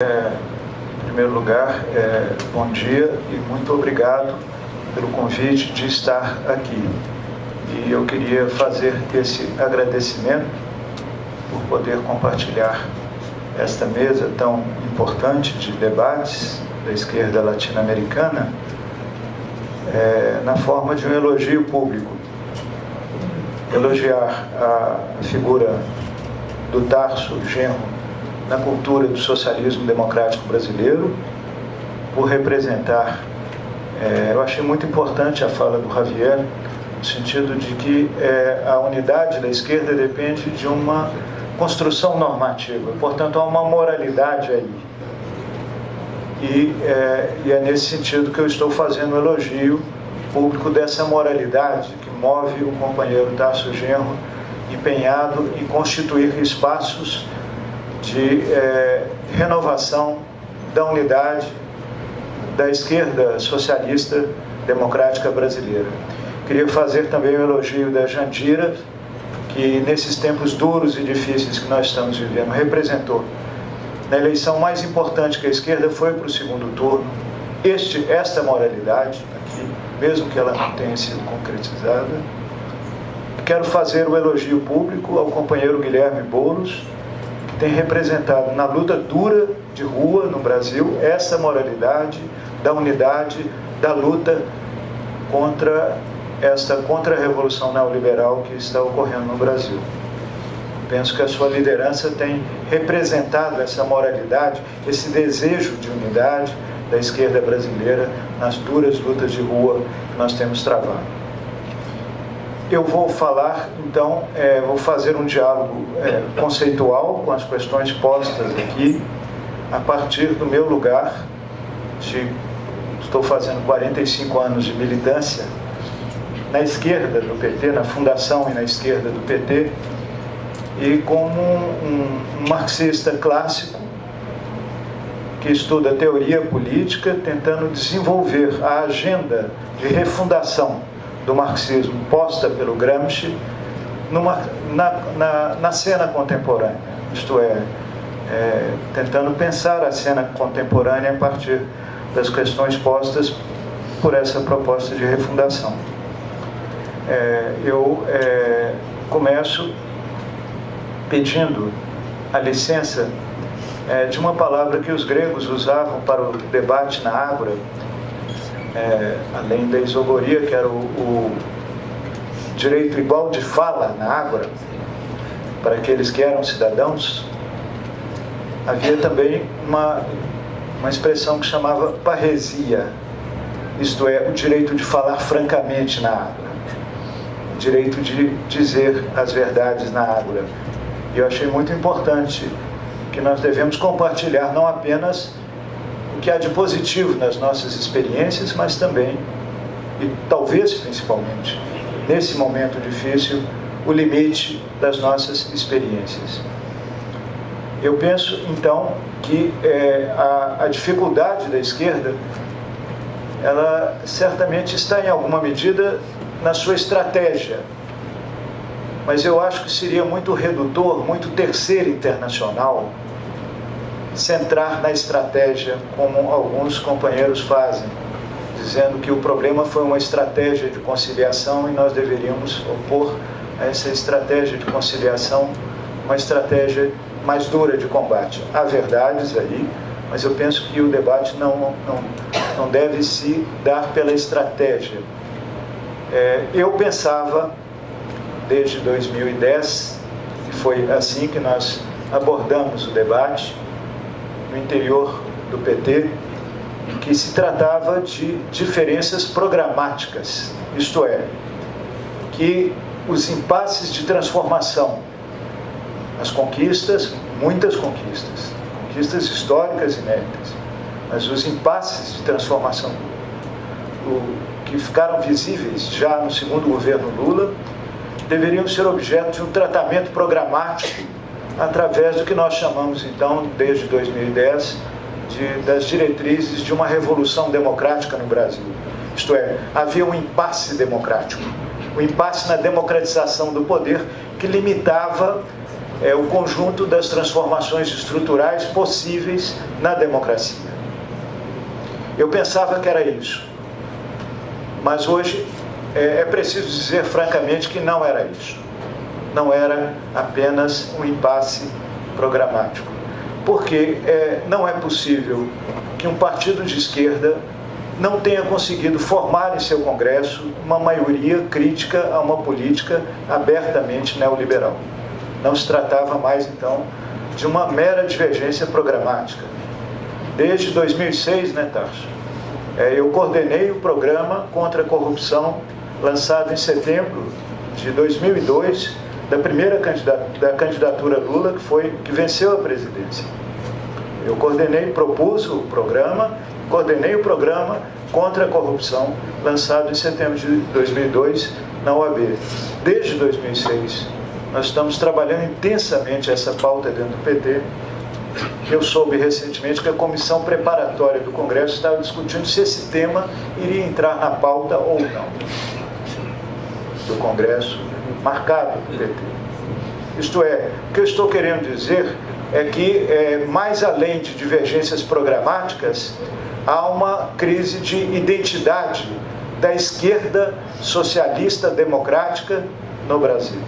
Em primeiro lugar, bom dia e muito obrigado pelo convite de estar aqui. E eu queria fazer esse agradecimento por poder compartilhar esta mesa tão importante de debates da esquerda latino-americana na forma de um elogio público. Elogiar a figura do Tarso Genro na cultura do socialismo democrático brasileiro, por representar, eu achei muito importante a fala do Javier, no sentido de que a unidade da esquerda depende de uma construção normativa, portanto há uma moralidade aí. E é nesse sentido que eu estou fazendo um elogio público dessa moralidade que move o companheiro Tarso Genro, empenhado em constituir espaços de renovação da unidade da esquerda socialista democrática brasileira. Queria fazer também um elogio da Jandira, que nesses tempos duros e difíceis que nós estamos vivendo, representou na eleição mais importante que a esquerda foi para o segundo turno, esta moralidade aqui, mesmo que ela não tenha sido concretizada. Quero fazer o elogio público ao companheiro Guilherme Boulos, tem representado na luta dura de rua no Brasil essa moralidade da unidade, da luta contra esta contra-revolução neoliberal que está ocorrendo no Brasil. Penso que a sua liderança tem representado essa moralidade, esse desejo de unidade da esquerda brasileira nas duras lutas de rua que nós temos travado. Eu vou falar, então, vou fazer um diálogo conceitual com as questões postas aqui, a partir do meu lugar, estou fazendo 45 anos de militância na esquerda do PT, na fundação e na esquerda do PT, e como um marxista clássico que estuda teoria política, tentando desenvolver a agenda de refundação do marxismo posta pelo Gramsci na cena contemporânea, isto é, tentando pensar a cena contemporânea a partir das questões postas por essa proposta de refundação. Eu começo pedindo a licença de uma palavra que os gregos usavam para o debate na Ágora, além da isogoria, que era o direito igual de fala na Ágora, para aqueles que eram cidadãos, havia também uma expressão que chamava parresia, isto é, o direito de falar francamente na Ágora, o direito de dizer as verdades na Ágora. E eu achei muito importante que nós devemos compartilhar não apenas o que há de positivo nas nossas experiências, mas também, e talvez principalmente, nesse momento difícil, o limite das nossas experiências. Eu penso, então, que a dificuldade da esquerda, ela certamente está, em alguma medida, na sua estratégia, mas eu acho que seria muito redutor, muito terceiro internacional, centrar na estratégia, como alguns companheiros fazem, dizendo que o problema foi uma estratégia de conciliação e nós deveríamos opor a essa estratégia de conciliação uma estratégia mais dura de combate. Há verdades aí, mas eu penso que o debate não deve se dar pela estratégia. Eu pensava, desde 2010, e foi assim que nós abordamos o debate, no interior do PT, que se tratava de diferenças programáticas, isto é, que os impasses de transformação, as conquistas, muitas conquistas históricas inéditas, mas os impasses de transformação que ficaram visíveis já no segundo governo Lula, deveriam ser objeto de um tratamento programático através do que nós chamamos, então, desde 2010, das diretrizes de uma revolução democrática no Brasil. Isto é, havia um impasse democrático, um impasse na democratização do poder que limitava o conjunto das transformações estruturais possíveis na democracia. Eu pensava que era isso, mas hoje é preciso dizer francamente que não era isso. Não era apenas um impasse programático. Porque não é possível que um partido de esquerda não tenha conseguido formar em seu Congresso uma maioria crítica a uma política abertamente neoliberal. Não se tratava mais, então, de uma mera divergência programática. Desde 2006, né, Tarso? Eu coordenei o programa contra a corrupção lançado em setembro de 2002, da candidatura Lula, que venceu a presidência. Eu propus o programa, coordenei o programa contra a corrupção, lançado em setembro de 2002 na OAB. Desde 2006, nós estamos trabalhando intensamente essa pauta dentro do PT. Eu soube recentemente que a comissão preparatória do Congresso estava discutindo se esse tema iria entrar na pauta ou não do Congresso marcado do PT. Isto é, o que eu estou querendo dizer é que, mais além de divergências programáticas, há uma crise de identidade da esquerda socialista democrática no Brasil.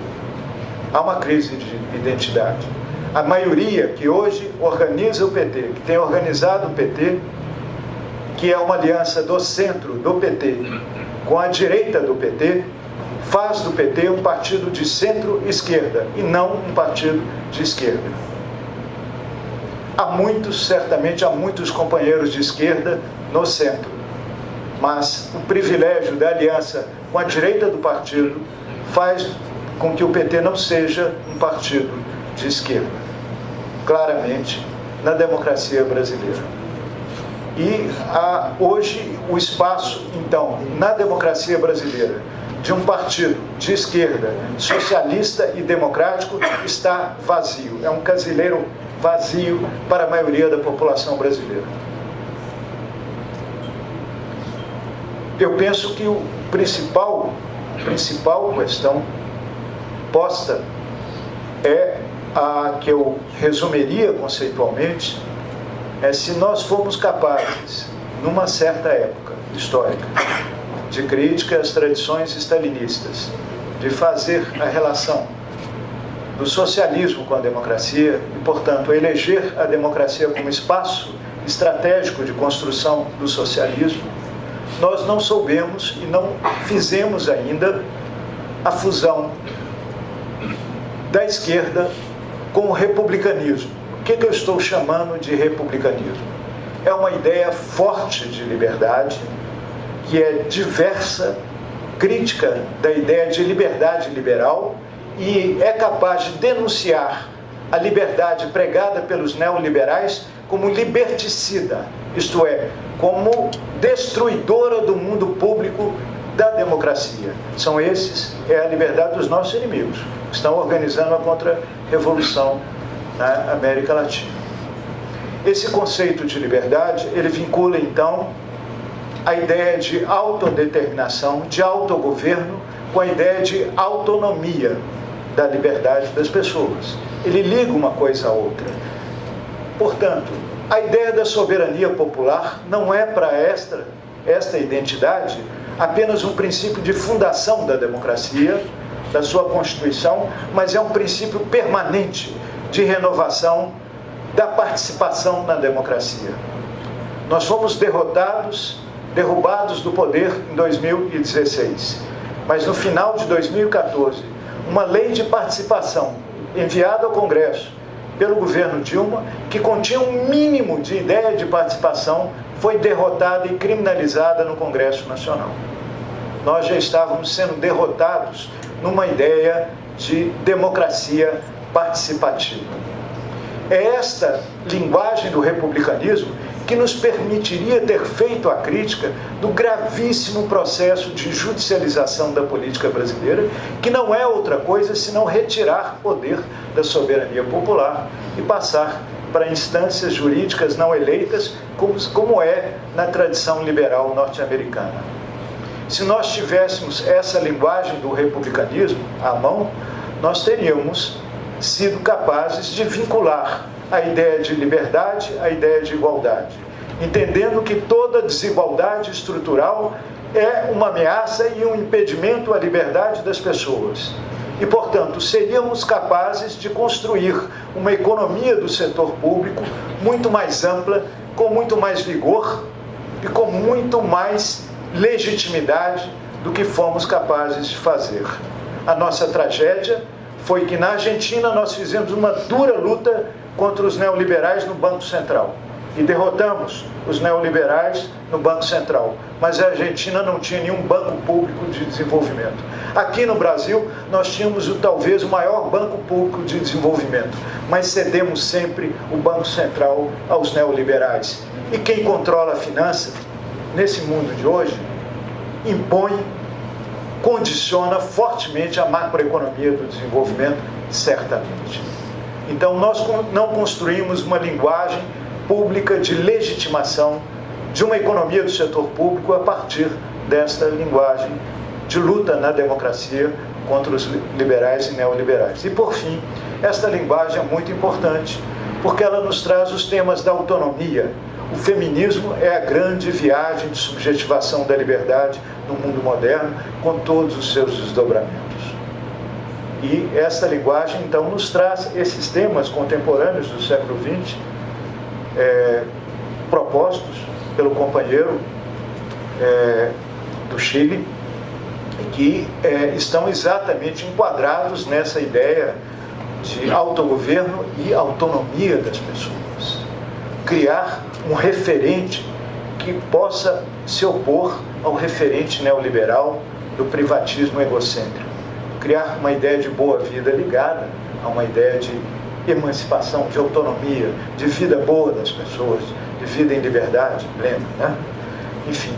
Há uma crise de identidade. A maioria que hoje organiza o PT, que tem organizado o PT, que é uma aliança do centro do PT com a direita do PT, faz do PT um partido de centro-esquerda e não um partido de esquerda. Certamente há muitos companheiros de esquerda no centro, mas o privilégio da aliança com a direita do partido faz com que o PT não seja um partido de esquerda, claramente, na democracia brasileira. E há hoje o espaço, então, na democracia brasileira, de um partido de esquerda, socialista e democrático, está vazio. É um casileiro vazio para a maioria da população brasileira. Eu penso que a principal questão posta é a que eu resumiria conceitualmente, se nós formos capazes, numa certa época histórica, de crítica às tradições stalinistas, de fazer a relação do socialismo com a democracia e, portanto, eleger a democracia como espaço estratégico de construção do socialismo, nós não soubemos e não fizemos ainda a fusão da esquerda com o republicanismo. O que eu estou chamando de republicanismo? É uma ideia forte de liberdade, que é diversa, crítica da ideia de liberdade liberal e é capaz de denunciar a liberdade pregada pelos neoliberais como liberticida, isto é, como destruidora do mundo público da democracia. São esses, a liberdade dos nossos inimigos, que estão organizando a contra-revolução na América Latina. Esse conceito de liberdade, ele vincula, então, a ideia de autodeterminação, de autogoverno, com a ideia de autonomia da liberdade das pessoas. Ele liga uma coisa à outra. Portanto, a ideia da soberania popular não é para esta identidade apenas um princípio de fundação da democracia, da sua Constituição, mas é um princípio permanente de renovação da participação na democracia. Nós fomos derrubados do poder em 2016, mas no final de 2014, uma lei de participação enviada ao Congresso pelo governo Dilma, que continha um mínimo de ideia de participação, foi derrotada e criminalizada no Congresso Nacional. Nós já estávamos sendo derrotados numa ideia de democracia participativa. É esta linguagem do republicanismo que nos permitiria ter feito a crítica do gravíssimo processo de judicialização da política brasileira, que não é outra coisa senão retirar poder da soberania popular e passar para instâncias jurídicas não eleitas, como é na tradição liberal norte-americana. Se nós tivéssemos essa linguagem do republicanismo à mão, nós teríamos sido capazes de vincular a ideia de liberdade à ideia de igualdade, entendendo que toda desigualdade estrutural é uma ameaça e um impedimento à liberdade das pessoas. E, portanto, seríamos capazes de construir uma economia do setor público muito mais ampla, com muito mais vigor e com muito mais legitimidade do que fomos capazes de fazer. A nossa tragédia foi que na Argentina nós fizemos uma dura luta contra os neoliberais no Banco Central e derrotamos os neoliberais no Banco Central, mas a Argentina não tinha nenhum banco público de desenvolvimento. Aqui no Brasil nós tínhamos talvez o maior banco público de desenvolvimento, mas cedemos sempre o Banco Central aos neoliberais. E quem controla a finança nesse mundo de hoje impõe, condiciona fortemente a macroeconomia do desenvolvimento, certamente. Então nós não construímos uma linguagem pública de legitimação de uma economia do setor público a partir desta linguagem de luta na democracia contra os liberais e neoliberais. E, por fim, esta linguagem é muito importante, porque ela nos traz os temas da autonomia. O feminismo é a grande viagem de subjetivação da liberdade no mundo moderno, com todos os seus desdobramentos. E esta linguagem, então, nos traz esses temas contemporâneos do século XX, propostos pelo companheiro do Chile, que estão exatamente enquadrados nessa ideia de autogoverno e autonomia das pessoas. Criar um referente que possa se opor ao referente neoliberal do privatismo egocêntrico. Criar uma ideia de boa vida ligada a uma ideia de emancipação, de autonomia, de vida boa das pessoas, de vida em liberdade plena, né? Enfim,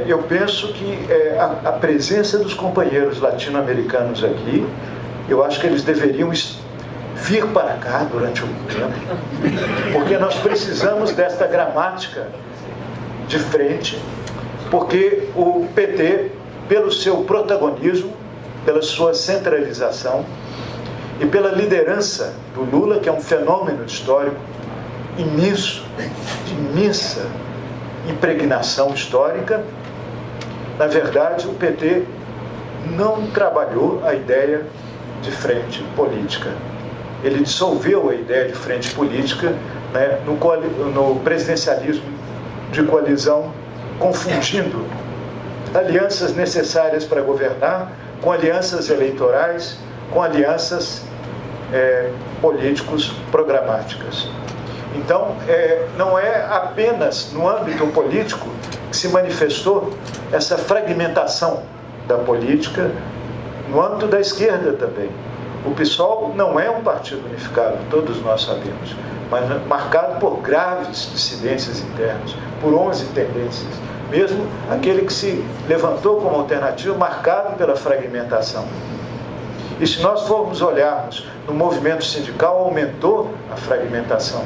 eu penso que a presença dos companheiros latino-americanos aqui, eu acho que eles deveriam vir para cá durante um tempo, porque nós precisamos desta gramática de frente, porque o PT, pelo seu protagonismo, pela sua centralização e pela liderança do Lula, que é um fenômeno histórico imenso, de imensa impregnação histórica, na verdade o PT não trabalhou a ideia de frente política. Ele dissolveu a ideia de frente política, né, no presidencialismo de coalizão, confundindo alianças necessárias para governar com alianças eleitorais, com alianças políticos programáticas. Então, não é apenas no âmbito político que se manifestou essa fragmentação da política, no âmbito da esquerda também. O PSOL não é um partido unificado, todos nós sabemos, mas marcado por graves dissidências internas, por 11 tendências. Mesmo aquele que se levantou como alternativa, marcado pela fragmentação. E se nós formos olharmos no movimento sindical, aumentou a fragmentação.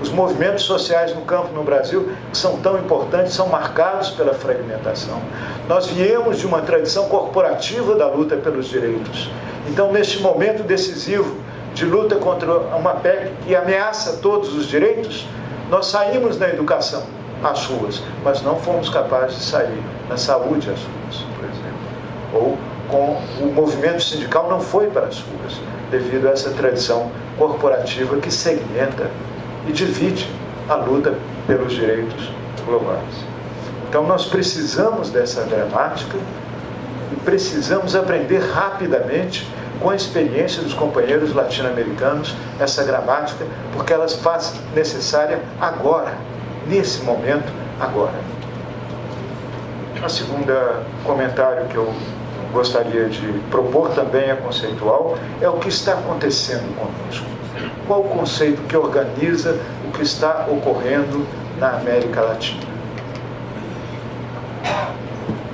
Os movimentos sociais no campo no Brasil, que são tão importantes, são marcados pela fragmentação. Nós viemos de uma tradição corporativa da luta pelos direitos. Então, neste momento decisivo de luta contra uma PEC que ameaça todos os direitos, nós saímos na educação às ruas, mas não fomos capazes de sair na saúde às ruas, por exemplo. Ou com o movimento sindical não foi para as ruas, devido a essa tradição corporativa que segmenta e divide a luta pelos direitos globais. Então nós precisamos dessa gramática e precisamos aprender rapidamente com a experiência dos companheiros latino-americanos essa gramática, porque ela se faz necessária agora, nesse momento, agora. A segunda comentário que eu gostaria de propor também é conceitual, é o que está acontecendo conosco. Qual o conceito que organiza o que está ocorrendo na América Latina?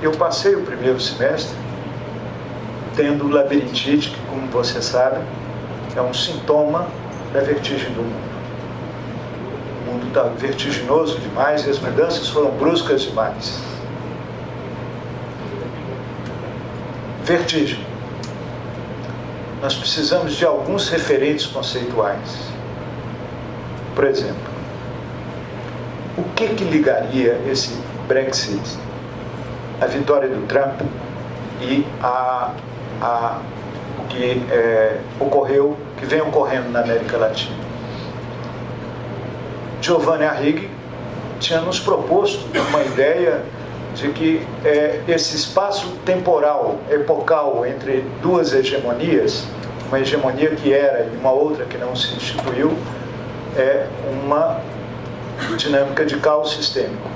Eu passei o primeiro semestre tendo labirintite, que, como você sabe, é um sintoma da vertigem do mundo. O mundo está vertiginoso demais e as mudanças foram bruscas demais. Vertigem. nós precisamos de alguns referentes conceituais. Por exemplo, o que ligaria esse Brexit, a vitória do Trump e o que ocorreu, que vem ocorrendo na América Latina? Giovanni Arrighi tinha nos proposto uma ideia de que esse espaço temporal, epocal, entre duas hegemonias, uma hegemonia que era e uma outra que não se instituiu, é uma dinâmica de caos sistêmico.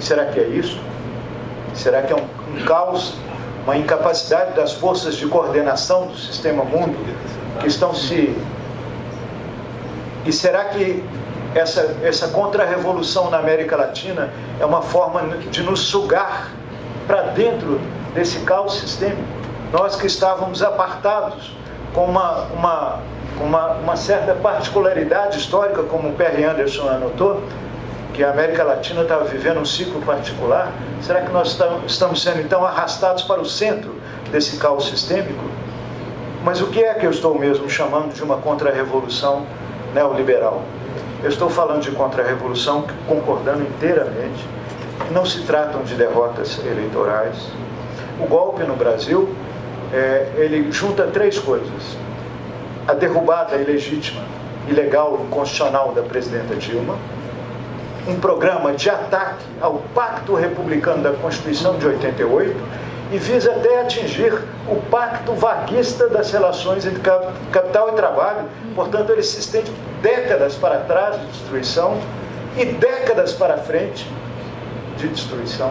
Será que é isso? Será que é um caos, uma incapacidade das forças de coordenação do sistema mundo que estão se... E será que essa contra-revolução na América Latina é uma forma de nos sugar para dentro desse caos sistêmico? Nós que estávamos apartados com uma certa particularidade histórica, como o Perry Anderson anotou, que a América Latina estava vivendo um ciclo particular. Será que nós estamos sendo então arrastados para o centro desse caos sistêmico? Mas o que é que eu estou mesmo chamando de uma contra-revolução neoliberal? Eu estou falando de contra-revolução, concordando inteiramente, que não se tratam de derrotas eleitorais. O golpe no Brasil, ele junta três coisas: a derrubada ilegítima, ilegal, inconstitucional da presidenta Dilma, um programa de ataque ao Pacto Republicano da Constituição de 88 e visa até atingir o pacto vaguista das relações entre capital e trabalho. Portanto, ele se estende décadas para trás de destruição e décadas para frente de destruição.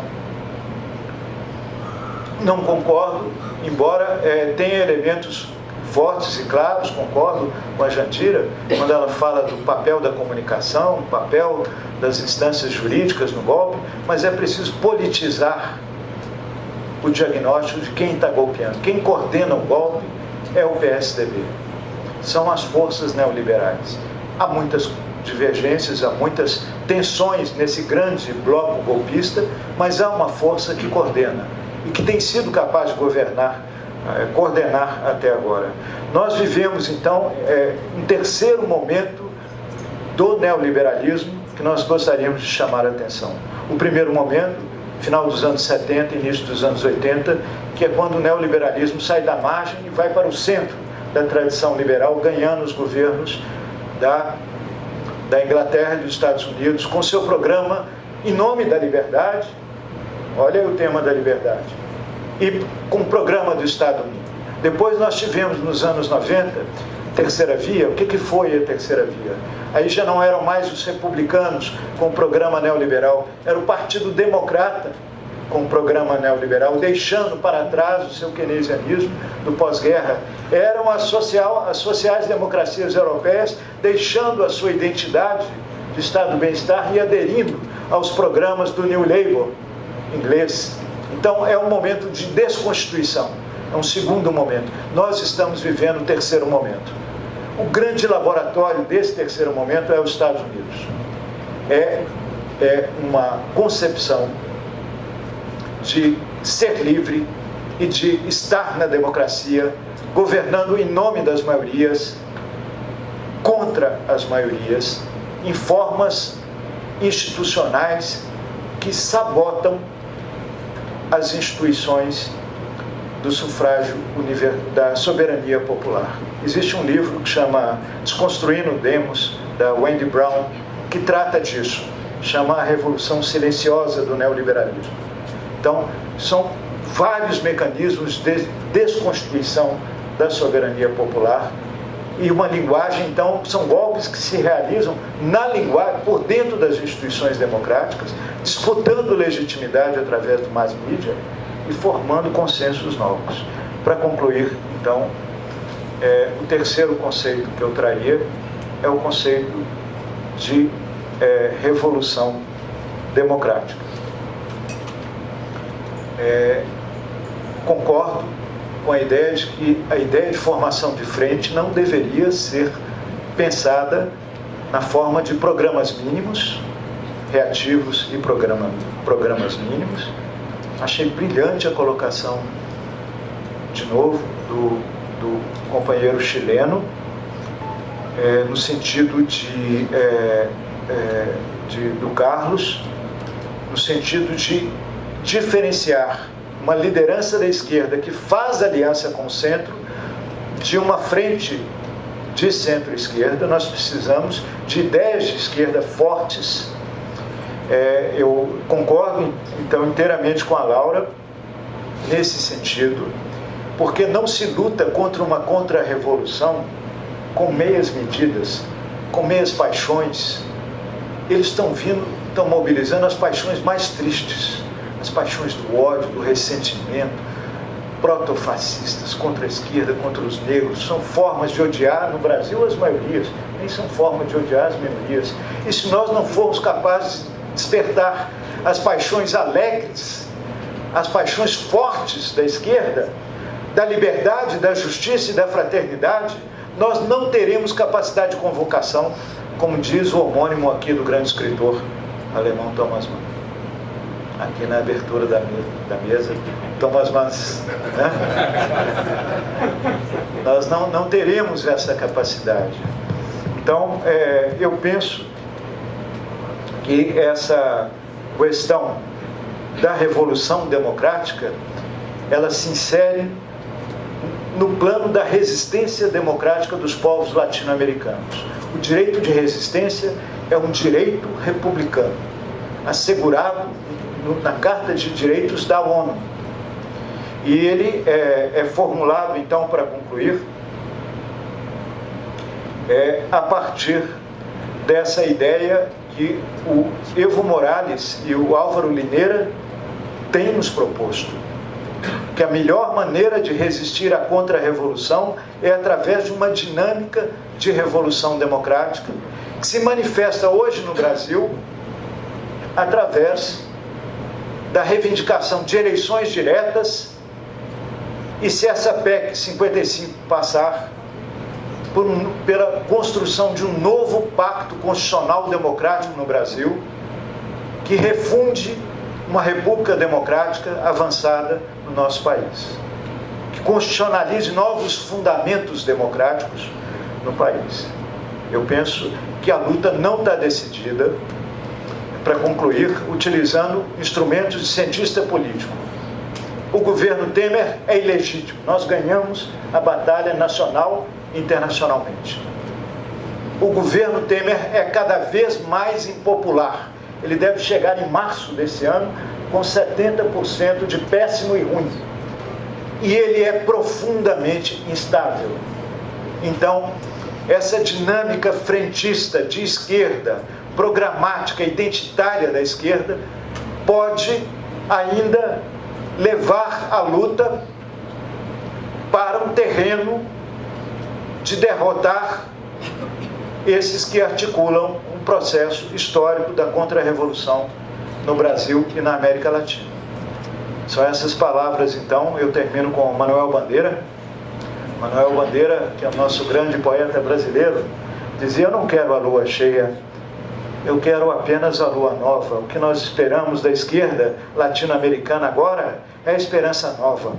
Não concordo, embora tenha elementos fortes e claros, concordo com a Jandira, quando ela fala do papel da comunicação, o papel das instâncias jurídicas no golpe, mas é preciso politizar o diagnóstico de quem está golpeando. Quem coordena o golpe é o PSDB. São as forças neoliberais. Há muitas divergências, há muitas tensões nesse grande bloco golpista, mas há uma força que coordena e que tem sido capaz de coordenar até agora. Nós vivemos, então, um terceiro momento do neoliberalismo que nós gostaríamos de chamar a atenção. O primeiro momento, final dos anos 70, início dos anos 80, que é quando o neoliberalismo sai da margem e vai para o centro da tradição liberal, ganhando os governos da Inglaterra e dos Estados Unidos, com seu programa Em Nome da Liberdade. Olha o tema da liberdade. E com o programa do Estado Unido. Depois nós tivemos, nos anos 90, terceira via. O que foi a terceira via? Aí já não eram mais os republicanos com o programa neoliberal, era o Partido Democrata com o programa neoliberal, deixando para trás o seu keynesianismo do pós-guerra. Eram as sociais-democracias europeias deixando a sua identidade de Estado do bem-estar e aderindo aos programas do New Labour inglês. Então é um momento de desconstituição, é um segundo momento. Nós estamos vivendo o terceiro momento. O grande laboratório desse terceiro momento é os Estados Unidos. É uma concepção de ser livre e de estar na democracia, governando em nome das maiorias, contra as maiorias, em formas institucionais que sabotam as instituições do sufrágio, da soberania popular. Existe um livro que chama Desconstruindo o Demos, da Wendy Brown, que trata disso, chama A Revolução Silenciosa do Neoliberalismo. Então, são vários mecanismos de desconstituição da soberania popular e uma linguagem, então, são golpes que se realizam na linguagem, por dentro das instituições democráticas, disputando legitimidade através do mass media e formando consensos novos. Para concluir, então, o terceiro conceito que eu traria é o conceito de revolução democrática. Concordo com a ideia de que a ideia de formação de frente não deveria ser pensada na forma de programas mínimos, reativos e programas mínimos. Achei brilhante a colocação, de novo, do do companheiro chileno, no sentido do Carlos, no sentido de diferenciar uma liderança da esquerda que faz aliança com o centro de uma frente de centro-esquerda. Nós precisamos de ideias de esquerda fortes. Eu concordo, então, inteiramente com a Laura nesse sentido, porque não se luta contra uma contra-revolução com meias medidas, com meias paixões. Eles estão mobilizando as paixões mais tristes, as paixões do ódio, do ressentimento, protofascistas, contra a esquerda, contra os negros. São formas de odiar, no Brasil, as maiorias, nem são formas de odiar as minorias. E se nós não formos capazes de despertar as paixões alegres, as paixões fortes da esquerda, da liberdade, da justiça e da fraternidade, nós não teremos capacidade de convocação, como diz o homônimo aqui do grande escritor alemão Thomas Mann. Aqui na abertura da mesa, Thomas Mann, né? Nós não teremos essa capacidade. Então, eu penso que essa questão da revolução democrática, ela se insere no plano da resistência democrática dos povos latino-americanos. O direito de resistência é um direito republicano, assegurado na Carta de Direitos da ONU. E ele é formulado, então, para concluir, a partir dessa ideia que o Evo Morales e o Álvaro Lineira têm nos proposto, que a melhor maneira de resistir à contra-revolução é através de uma dinâmica de revolução democrática que se manifesta hoje no Brasil através da reivindicação de eleições diretas, e se essa PEC 55 passar, pela construção de um novo pacto constitucional democrático no Brasil, que refunde uma república democrática avançada no nosso país, que constitucionalize novos fundamentos democráticos no país. Eu penso que a luta não está decidida, para concluir, utilizando instrumentos de cientista político. O governo Temer é ilegítimo. Nós ganhamos a batalha nacional e internacionalmente. O governo Temer é cada vez mais impopular. Ele deve chegar em março desse ano com 70% de péssimo e ruim. E ele é profundamente instável. Então, essa dinâmica frentista de esquerda, programática, identitária da esquerda, pode ainda levar a luta para um terreno de derrotar esses que articulam um processo histórico da contra-revolução no Brasil e na América Latina. São essas palavras, então. Eu termino com Manuel Bandeira. Manuel Bandeira, que é o nosso grande poeta brasileiro, dizia: eu não quero a lua cheia, eu quero apenas a lua nova. O que nós esperamos da esquerda latino-americana agora é a esperança nova.